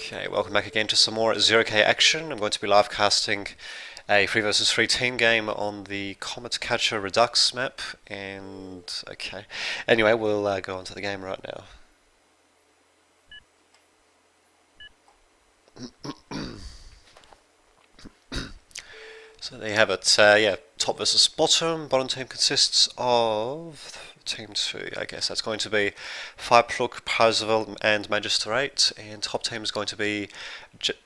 Okay, welcome back again to some more 0K action. I'm going to be live casting a 3 versus 3 team game on the Comet Catcher Redux map, and okay. Anyway, we'll go on to the game right now. So there you have it. Yeah, top versus bottom. Bottom team consists of team 2. I guess that's going to be Fireplug, Parzival, and Magistrate, and top team is going to be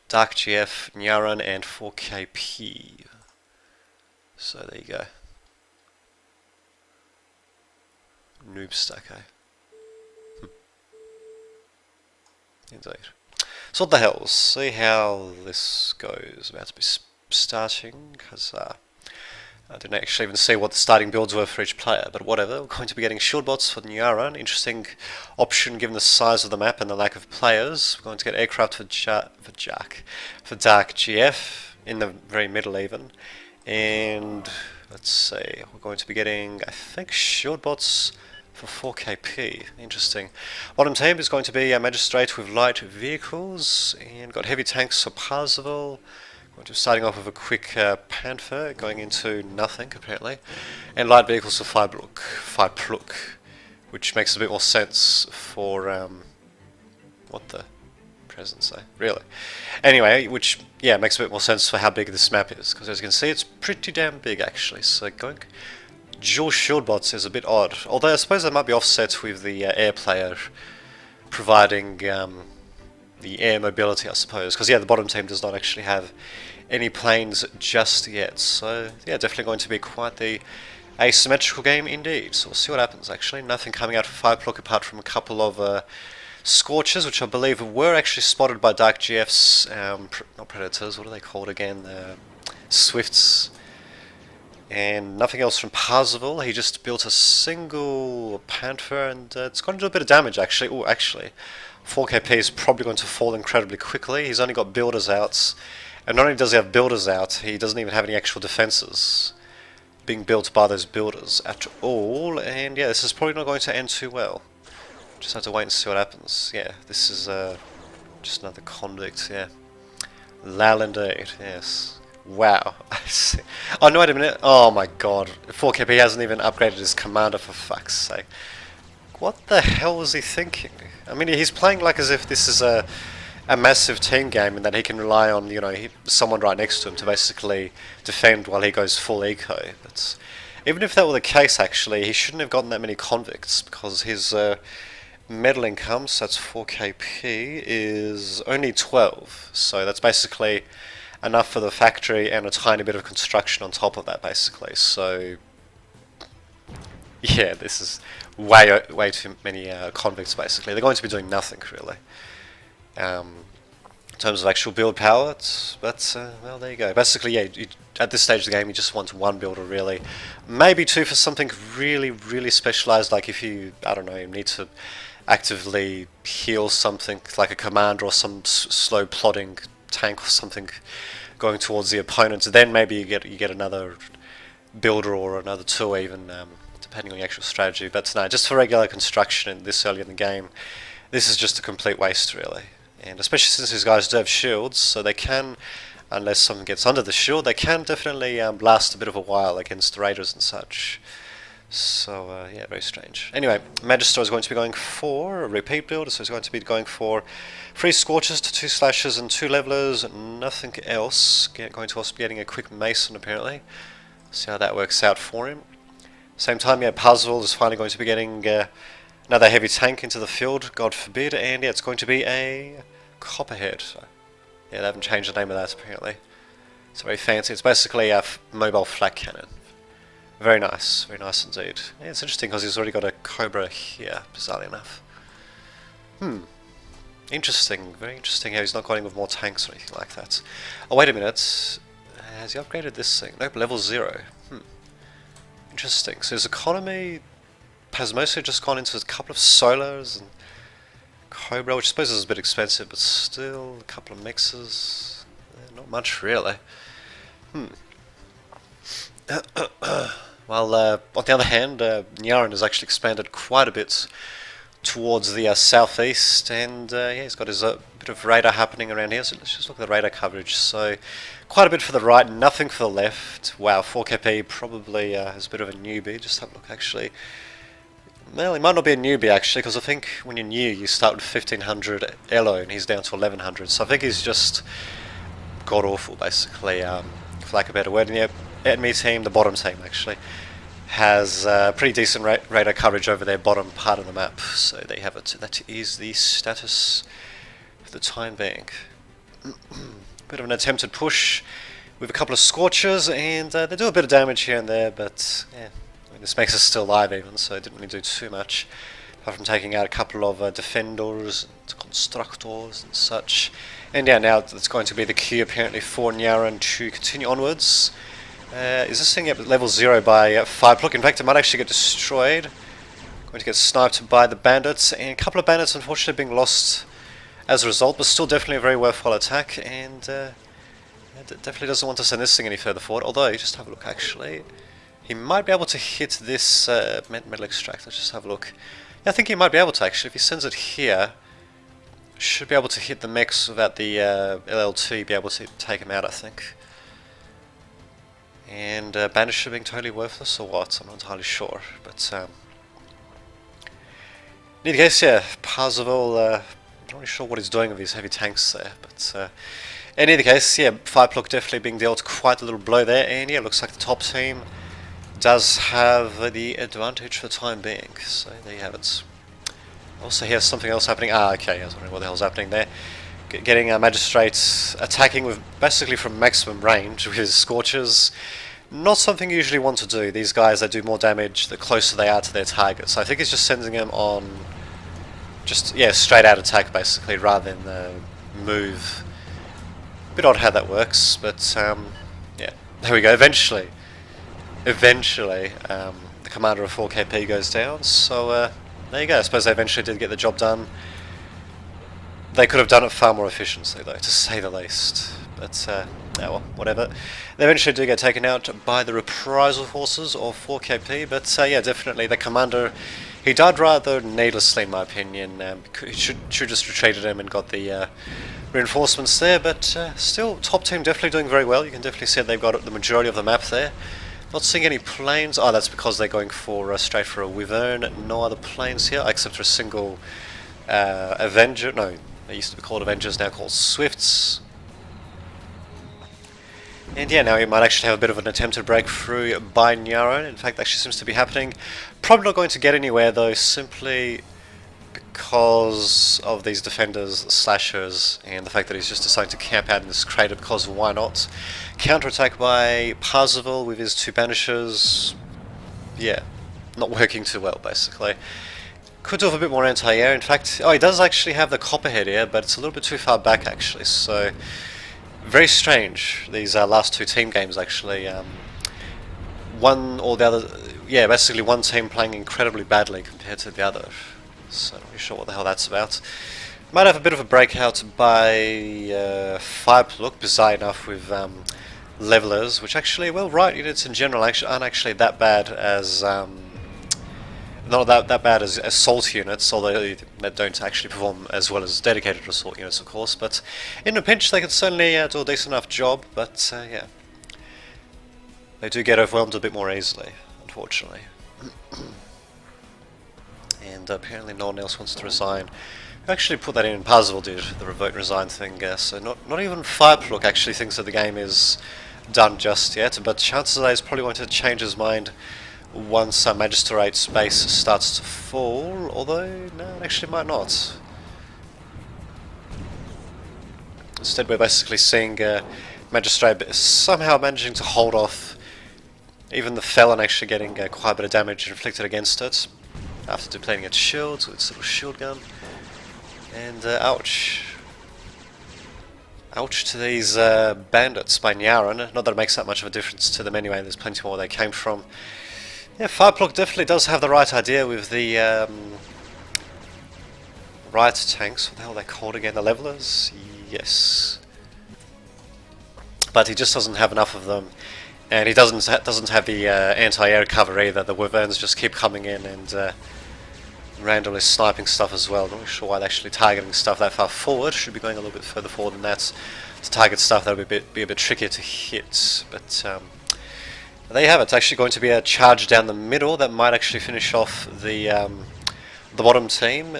Dark GF, Nyaran, and 4KP. So there you go. Noob stack, eh? Indeed. So what the hell? We'll see how this goes. About to be starting, because I didn't actually even see what the starting builds were for each player, but whatever. We're going to be getting shield bots for Nyaran. Interesting option given the size of the map and the lack of players. We're going to get aircraft for Dark GF in the very middle even. And let's see, we're going to be getting, I think, shield bots for 4KP. Interesting. Bottom team is going to be a Magistrate with light vehicles, and got heavy tanks for Parzival. Going to be starting off with a quick Panther, going into nothing apparently, and light vehicles for Fireplug, which makes a bit more sense for what the present say, really. Anyway, which, yeah, makes a bit more sense for how big this map is, because as you can see, it's pretty damn big actually. So going dual shield bots is a bit odd, although I suppose that might be offset with the air player providing the air mobility, I suppose, because yeah, the bottom team does not actually have any planes just yet. So yeah, definitely going to be quite the asymmetrical game indeed. So we'll see what happens. Actually, nothing coming out for Fireplug apart from a couple of Scorches, which I believe were actually spotted by Dark GF's not Predators. What are they called again? Swifts. And nothing else from Parzival. He just built a single Panther, and it's going to do a bit of damage actually. Oh, actually, 4KP is probably going to fall incredibly quickly. He's only got builders out, and not only does he have builders out, he doesn't even have any actual defenses being built by those builders at all. And yeah, this is probably not going to end too well. Just have to wait and see what happens. Yeah, this is just another convict. Yeah, lal indeed. Yes. Wow. Oh no, wait a minute. Oh my god. 4KP hasn't even upgraded his commander, for fuck's sake. What the hell was he thinking? I mean, he's playing like as if this is a massive team game and that he can rely on, you know, someone right next to him to basically defend while he goes full eco. But even if that were the case, actually, he shouldn't have gotten that many convicts, because his medal income, so that's 4KP, is only 12. So that's basically enough for the factory and a tiny bit of construction on top of that, basically. So yeah, this is way too many convicts, basically. They're going to be doing nothing, really. In terms of actual build power, well, there you go. Basically, yeah, at this stage of the game, you just want one builder, really. Maybe two for something really, really specialized, like if you, I don't know, you need to actively heal something, like a commander or some slow plodding tank or something going towards the opponent. Then maybe you get another builder or another two even, depending on the actual strategy. But no, just for regular construction and this early in the game, this is just a complete waste, really. And especially since these guys do have shields, so they can, unless something gets under the shield, they can definitely last a bit of a while against raiders and such. So yeah, very strange. Anyway, Magister is going to be going for a repeat build, so he's going to be going for 3 Scorches to 2 Slashers and 2 Levelers, nothing else. Going to also be getting a quick Mason, apparently. See how that works out for him. Same time, yeah, Parzival is finally going to be getting another heavy tank into the field, God forbid, and yeah, it's going to be a Copperhead. So, yeah, they haven't changed the name of that, apparently. It's very fancy. It's basically a mobile flak cannon. Very nice indeed. Yeah, it's interesting because he's already got a Cobra here, bizarrely enough. Interesting, very interesting how he's not going with more tanks or anything like that. Oh, wait a minute. Has he upgraded this thing? Nope, level 0. Interesting. So his economy has mostly just gone into a couple of Solars and Cobra, which I suppose is a bit expensive, but still, a couple of mixes. Not much, really. Well, on the other hand, Nyaran has actually expanded quite a bit towards the southeast, and yeah, he's got his bit of radar happening around here. So let's just look at the radar coverage. So quite a bit for the right, nothing for the left. Wow, 4KP probably is a bit of a newbie. Just have a look actually. Well, he might not be a newbie actually, because I think when you're new you start with 1500 elo and he's down to 1100. So I think he's just god awful basically, for lack of a better word. And yeah, enemy team, the bottom team actually, has pretty decent radar coverage over their bottom part of the map. So there you have it. That is the status for the time being. Bit of an attempted push with a couple of scorchers, and they do a bit of damage here and there, but yeah, I mean, this makes us still alive even, so it didn't really do too much, apart from taking out a couple of defenders and constructors and such. And yeah, now it's going to be the key apparently for Nyaran to continue onwards. Is this thing at level 0 by 5+? In fact, it might actually get destroyed. Going to get sniped by the bandits, and a couple of bandits unfortunately being lost as a result, but still definitely a very worthwhile attack, and definitely doesn't want to send this thing any further forward. Although, just have a look actually, he might be able to hit this metal extract. Let's just have a look. Yeah, I think he might be able to actually. If he sends it here, should be able to hit the mechs without the LLT be able to take him out, I think. And Banisher being totally worthless or what? I'm not entirely sure. But in any case, yeah, Parzival, not really sure what he's doing with these heavy tanks there. But in any case, yeah, 5+ definitely being dealt quite a little blow there. And yeah, looks like the top team does have the advantage for the time being. So there you have it. Also, here's something else happening. Ah, okay, I was wondering what the hell's happening there. Getting Magistrates attacking with basically from maximum range with his Scorchers. Not something you usually want to do. These guys, they do more damage the closer they are to their target. So I think he's just sending them on just, yeah, straight out attack basically, rather than move. Bit odd how that works, but yeah, there we go. Eventually, the commander of 4KP goes down. So there you go. I suppose they eventually did get the job done. They could have done it far more efficiently, though, to say the least. But, oh well, whatever. They eventually do get taken out by the reprisal forces of 4KP, but yeah, definitely the commander, he died rather needlessly in my opinion. He should just retreated him and got the reinforcements there, but still, top team definitely doing very well. You can definitely see they've got the majority of the map there. Not seeing any planes. Oh, that's because they're going for straight for a Wyvern. No other planes here, except for a single Avenger. No, they used to be called Avengers, now called Swifts. And yeah, now we might actually have a bit of an attempted breakthrough by Nyaran. In fact, actually seems to be happening. Probably not going to get anywhere though, simply because of these defenders, slashers, and the fact that he's just deciding to camp out in this crater because why not? Counterattack by Parzival with his 2 banishers. Yeah, not working too well basically. Could do with a bit more anti-air. In fact, oh, he does actually have the Copperhead here, but it's a little bit too far back actually, so very strange, these last 2 team games actually. One or the other, yeah, basically one team playing incredibly badly compared to the other. So not really sure what the hell that's about. Might have a bit of a breakout by 5+, bizarre enough, with levelers, which actually, well, riot units in general actually aren't actually that bad as not that bad as assault units, although they don't actually perform as well as dedicated assault units, of course. But in a pinch, they can certainly do a decent enough job. But yeah, they do get overwhelmed a bit more easily, unfortunately. And apparently, no one else wants to resign. I actually put that in. Parzival did the revote and resign thing. So not even 5+ actually thinks that the game is done just yet. But chances are he's probably going to change his mind once Magistrate's base starts to fall, although no, it actually might not. Instead we're basically seeing Magistrate somehow managing to hold off even the Felon actually getting quite a bit of damage inflicted against it after depleting its shields with its little shield gun. And ouch. Ouch to these bandits by Nyaran. Not that it makes that much of a difference to them anyway, there's plenty more where they came from. Yeah, 5+ definitely does have the right idea with the riot tanks. What the hell are they called again? The levelers? Yes. But he just doesn't have enough of them, and he doesn't have the anti-air cover either. The Wyverns just keep coming in and randomly sniping stuff as well. Not really sure why they're actually targeting stuff that far forward. Should be going a little bit further forward than that to target stuff that would be a bit trickier to hit. But there you have it. It's actually going to be a charge down the middle that might actually finish off the bottom team.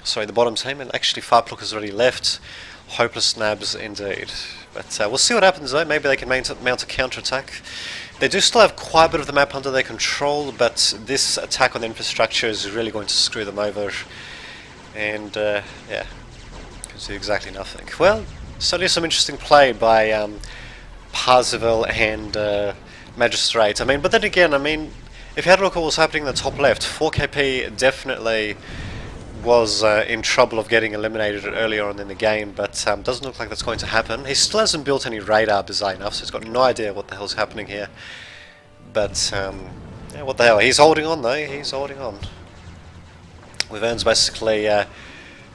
Sorry, the bottom team, and actually Farpluck already left. Hopeless nabs indeed. But we'll see what happens though. Maybe they can mount a counter-attack. They do still have quite a bit of the map under their control, but this attack on the infrastructure is really going to screw them over. And yeah, can do exactly nothing. Well, certainly some interesting play by Parzival and Magistrate. I mean, but then again, I mean, if you had a look at what was happening in the top left, 4KP definitely was in trouble of getting eliminated earlier on in the game, but doesn't look like that's going to happen. He still hasn't built any radar bizarre enough, so he's got no idea what the hell's happening here. But yeah, what the hell? He's holding on though. He's holding on. Wyverns basically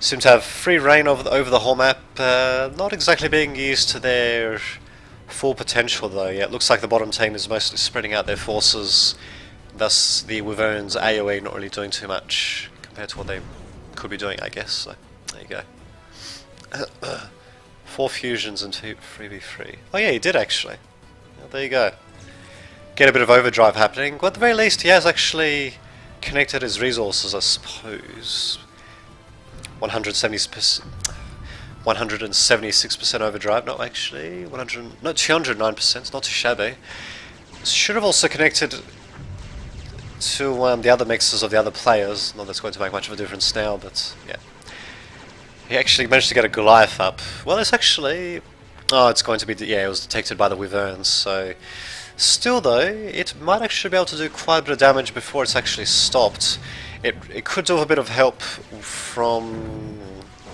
seem to have free reign over the whole map. Not exactly being used to their full potential though. Yeah, it looks like the bottom team is mostly spreading out their forces. Thus, the Wyverns AOE not really doing too much compared to what they could be doing, I guess. So there you go. 4 fusions and 2 3v3. Oh yeah, he did actually. Yeah, there you go. Get a bit of overdrive happening. Well, at the very least, he has actually connected his resources, I suppose. 176% overdrive. No, actually, 209%. It's not too shabby. Should have also connected to the other mixes of the other players. Not that's going to make much of a difference now, but yeah. He actually managed to get a Goliath up. Well, it's actually... Oh, it's going to be... Yeah, it was detected by the Wyverns, so... Still though, it might actually be able to do quite a bit of damage before it's actually stopped. It could do a bit of help from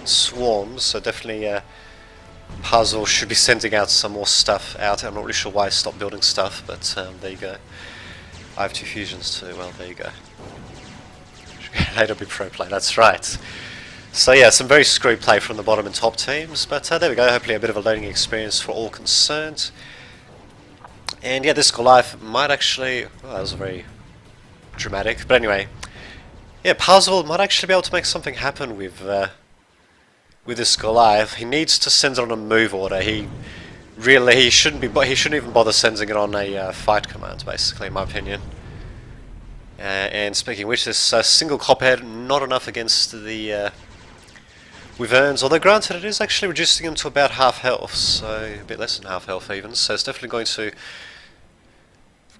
swarms, so definitely Puzzle should be sending out some more stuff out. I'm not really sure why I stopped building stuff, but there you go. I have 2 fusions too, well there you go. Later be pro play, that's right. So yeah, some very screwy play from the bottom and top teams, but there we go, hopefully a bit of a learning experience for all concerned. And yeah, this Goliath might actually... Well, that was very dramatic, but anyway. Yeah, Parzival might actually be able to make something happen with this Goliath. He needs to send it on a move order. He shouldn't even bother sending it on a fight command, basically, in my opinion. And speaking of which, this single Cophead, not enough against the Wyverns, although granted it is actually reducing them to about half health, so a bit less than half health even, so it's definitely going to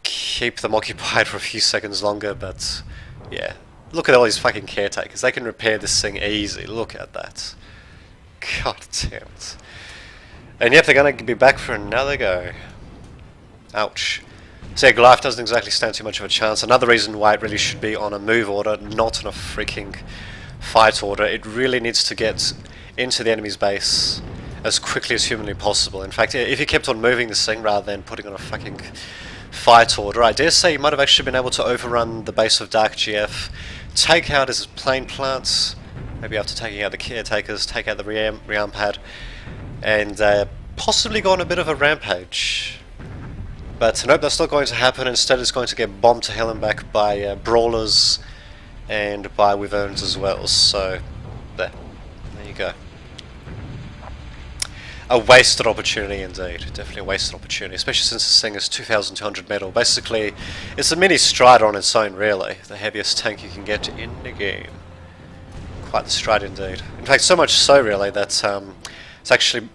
keep them occupied for a few seconds longer, but yeah. Look at all these fucking caretakers, they can repair this thing easy, look at that. God damn it. And yep, they're going to be back for another go. Ouch. So yeah, Goliath doesn't exactly stand too much of a chance. Another reason why it really should be on a move order, not on a freaking fight order. It really needs to get into the enemy's base as quickly as humanly possible. In fact, if you kept on moving this thing rather than putting on a fucking fight order, I dare say you might have actually been able to overrun the base of Dark GF, take out his plane plants, maybe after taking out the caretakers, take out the rearm pad, and possibly go on a bit of a rampage. But nope, that's not going to happen. Instead, it's going to get bombed to hell and back by brawlers and by Wyverns as well. So, there you go. A wasted opportunity indeed. Definitely a wasted opportunity, especially since this thing is 2,200 metal. Basically, it's a mini Strider on its own, really. The heaviest tank you can get in the game. Quite the Strider indeed. In fact, so much so, really, that it's actually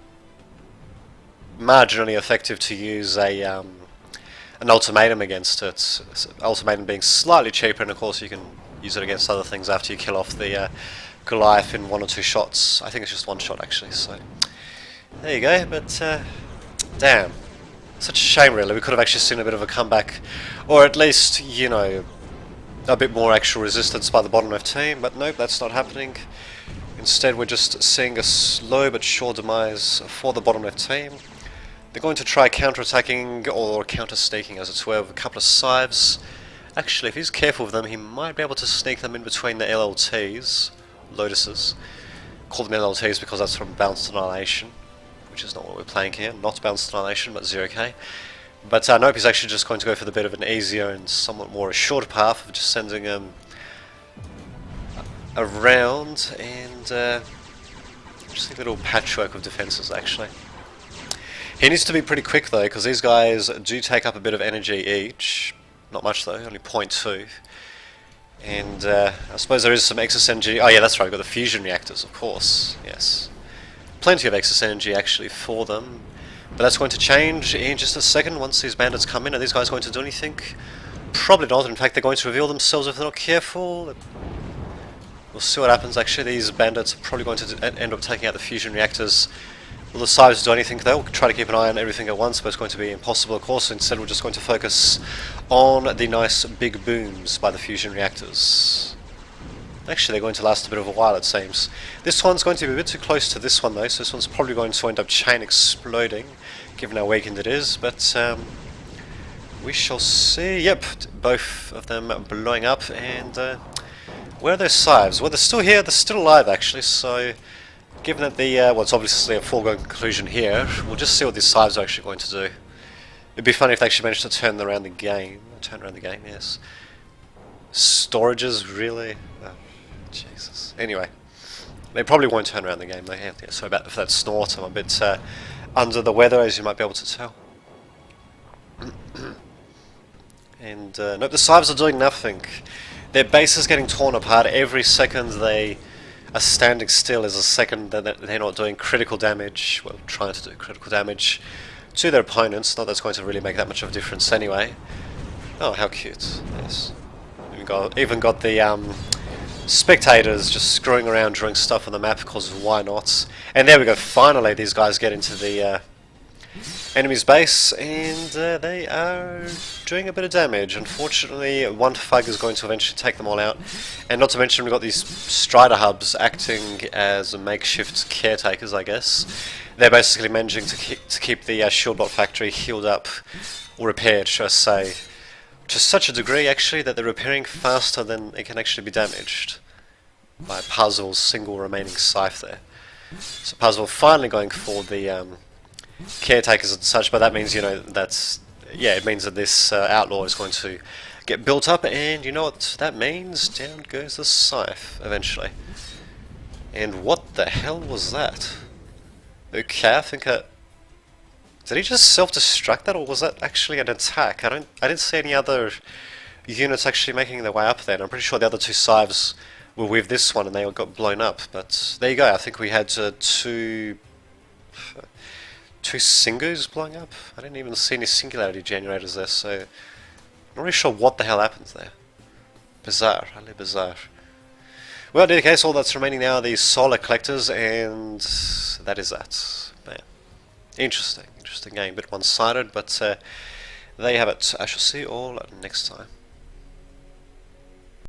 marginally effective to use an ultimatum against it. Ultimatum being slightly cheaper, and of course you can use it against other things after you kill off the Goliath in 1 or 2 shots. I think it's just 1 shot actually, so there you go. But damn, such a shame really. We could have actually seen a bit of a comeback, or at least, you know, a bit more actual resistance by the bottom left team, but nope, that's not happening. Instead we're just seeing a slow but sure demise for the bottom left team. They're going to try counter-attacking, or counter-sneaking as it were, with a couple of scythes. Actually, if he's careful with them, he might be able to sneak them in between the LLTs, Lotuses. Call them LLTs because that's from Balanced Annihilation, which is not what we're playing here. Not Balanced Annihilation, but 0k. But nope, he's actually just going to go for the bit of an easier and somewhat more assured path of just sending around, and just a little patchwork of defenses actually. He needs to be pretty quick though, because these guys do take up a bit of energy each. Not much though, only 0.2. And I suppose there is some excess energy. Oh yeah, that's right, we've got the fusion reactors, of course. Yes. Plenty of excess energy actually for them. But that's going to change in just a second once these bandits come in. Are these guys going to do anything? Probably not. In fact, they're going to reveal themselves if they're not careful. We'll see what happens actually. These bandits are probably going to end up taking out the fusion reactors. Will the Cybers do anything? They'll try to keep an eye on everything at once, but it's going to be impossible of course. Instead we're just going to focus on the nice big booms by the fusion reactors. Actually they're going to last a bit of a while it seems. This one's going to be a bit too close to this one though, so this one's probably going to end up chain exploding, given how weakened it is, but we shall see. Yep, both of them blowing up, and where are those Cybers? Well, they're still here, they're still alive actually, so given that the, well, it's obviously a foregone conclusion here, we'll just see what these Cybers are actually going to do. It'd be funny if they actually managed to turn around the game. Turn around the game, yes. Storages, really? Oh, Jesus. Anyway, they probably won't turn around the game though. Yeah, sorry about that snort, I'm a bit under the weather, as you might be able to tell. And, nope, the Cybers are doing nothing. Their base is getting torn apart every second they are standing still. Is a second that they're not doing critical damage, well, trying to do critical damage to their opponents. Not that's going to really make that much of a difference anyway. Oh, how cute. Yes. Even got the spectators just screwing around drawing stuff on the map, because why not? And there we go, finally these guys get into the enemy's base, and they are doing a bit of damage. Unfortunately, one Fug is going to eventually take them all out, and not to mention we've got these Strider hubs acting as makeshift caretakers, I guess. They're basically managing to keep the Shieldbot factory healed up, or repaired, should I say, to such a degree actually that they're repairing faster than it can actually be damaged by Puzzle's single remaining scythe there. So Puzzle finally going for the caretakers and such, but that means, you know, that's, yeah, it means that this outlaw is going to get built up, and you know what that means? Down goes the scythe eventually. And what the hell was that? Okay, I think did he just self-destruct that, or was that actually an attack? I didn't see any other units actually making their way up there, and I'm pretty sure the other two scythes were with this one and they all got blown up, but there you go. I think we had two Singus blowing up. I didn't even see any singularity generators there, so I'm not really sure what the hell happens there. Bizarre, highly bizarre. Well, in any case, all that's remaining now are these solar collectors, and that is that. Man. Interesting game, a bit one-sided, but there you have it. I shall see you all next time.